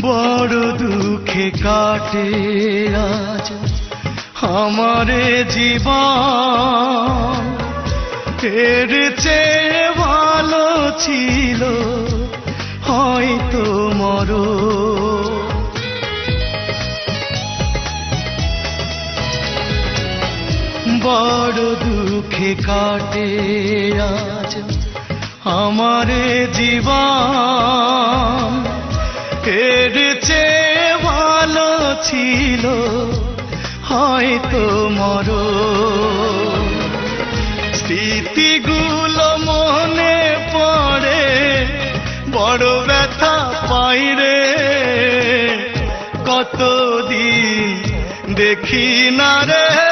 বড় দুঃখে কাটে আজ আমারে জীবন, এর চেয়ে ভালো ছিল হয়তো মরণ। বড় দুঃখে কাটে আজ আমারে জীবন, এর চেয়ে ভালো ছিল হয়তো মরণ। স্মৃতিগুলো মনে পড়ে বড় ব্যথা পাই রে, কতদিন দেখি না রে